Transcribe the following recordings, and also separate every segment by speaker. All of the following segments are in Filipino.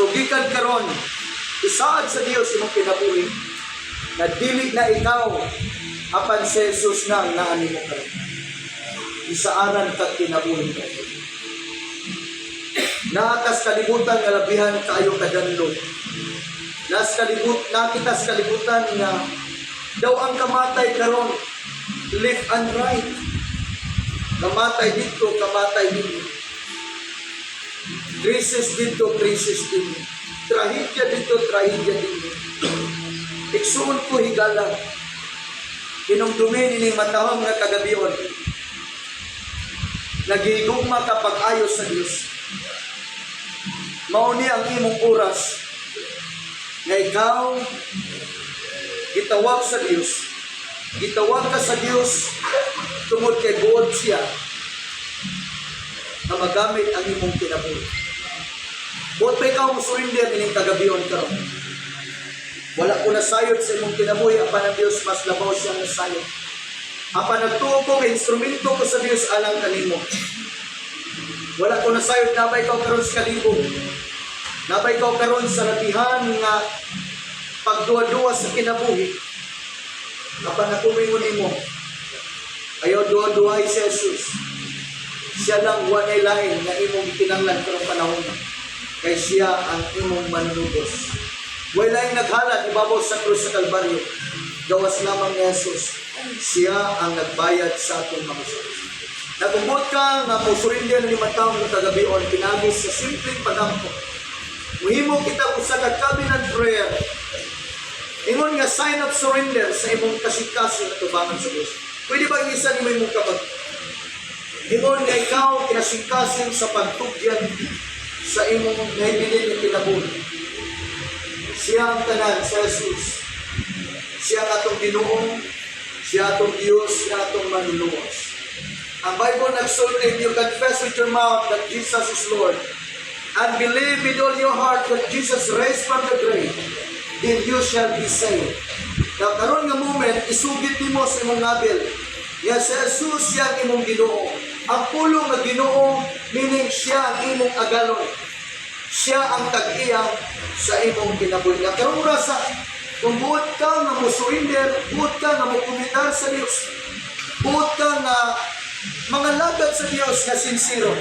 Speaker 1: So gikan karon, isaad sa Dios imong kinabuhi na dili na ikaw apan si Jesus na ang naani mo karon. Isaaran ka kinabuhi ka. Naatas kalibutan nga labihan kaayo kadanlo. Nakitas kalibutan nga daw ang kamatay karon left and right. Kamatay dito, kamatay dito. Krisis dito, krisis dito. Trahedya dito, trahedya dito. Iksuon ko higala. Kinumdumi nining matahong nga kagabion. Nagigugma ka pag-ayos sa Diyos. Mauni ang imong oras nga ikaw gitawag sa Diyos. Gitawag ka sa Diyos tungod kay buod siya na magamit ang imong kinabuhi. Buot pa ikaw musurrender ining kagabion karon. Wala ko nasayod sa imong kinabuhi, apan ang Diyos mas labaw siyang nasayod. Apan nagtuo ko kay instrumento ko sa Diyos alang kanimo. Wala ko nasayod, nabay ikaw karon sa kalibog. Nabay ikaw karon sa labihan nga pagduwa-duwa sa kinabuhi. Apan nakumingon nimo, ayaw duwa-duwa si Jesus. Siya lang wanay lain nga imong ikinanglan karong panahon. Kay siya ang imong manunubos. Walay naghalad ibabaw sa krus sa Kalbaryo. Gawas lamang ni Jesus. Siya ang nagbayad sa atong mga sins. Nagumbot ka nga musurrender ni matawang ng kagabion pinagis sa simpleng pagampo. Muhimo kita usa ka covenant prayer. Ingon nga sign of surrender sa imong kasikaso at tubangan sa Diyos. Pwede ba isa ni mo imong kapag? Ingon nga ikaw kinasikasin sa pagtugyan sa imong nahibilin ng kinabuhi. Siya ang tanan sa Jesus. Siya ang atong Ginoo, siya atong Diyos, siya atong manunubos. Ang Bible nagsulti, if you confess with your mouth that Jesus is Lord and believe with all your heart that Jesus raised from the grave, then you shall be saved. Now, karon nga moment, isugit nimo sa imong nabil. Nga si Jesus siya ang imong Ginoo. Ang pulong nga Ginoo, meaning siya ang imong agalon. Siya ang tag-iya sa imong kinabuhi. Nga karon rasa, kung buot ka nga musurrender, buot ka nga mukumitar sa Diyos, buot ka nga mga lagad sa Diyos nga sincero,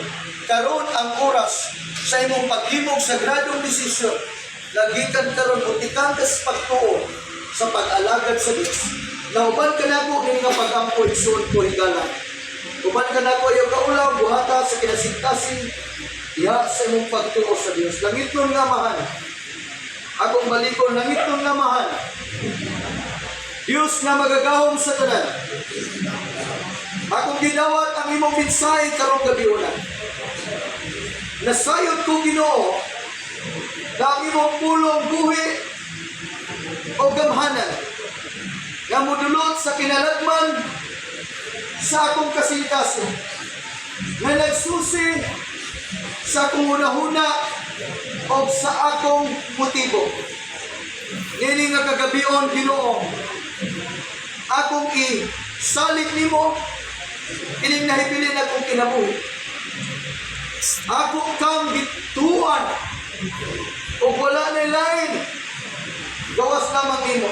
Speaker 1: karon ang oras sa imong paghimog sa gradong desisyon, lagikan karon utikan ka sa pagtuo sa pag-alagad sa Diyos. Nauban ka na ko nga pag-ampo igsoon ko higala. Uban ka na ko ayaw kaulaw, buhata sa kinasigtasin, diha sa imong pagtuo sa Diyos. Langit nun nga mahal. Akong balikon, langit nun nga mahal. Diyos nga magagahom sa tanan. Akong ginawat ang imong mensahe karong gabiunan. Nasayod ko Ginoo na ang imong pulong buhi o gamhanan nga modulot sa kinalagman sa akong kasingkaso nga nagsusi sa akong hunahuna o sa akong motibo. Nini nga kagabion Ginoo, akong isalig nimo ining nahibilin akong kinabuhi. Ako kang bituan o wala na lain gawas lamang nimo.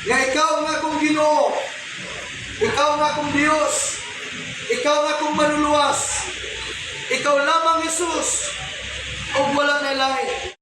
Speaker 1: Nga ikaw nga akong Ginoo, ikaw nga akong Diyos, ikaw nga akong manuluwas, ikaw lamang Jesus o wala na lain.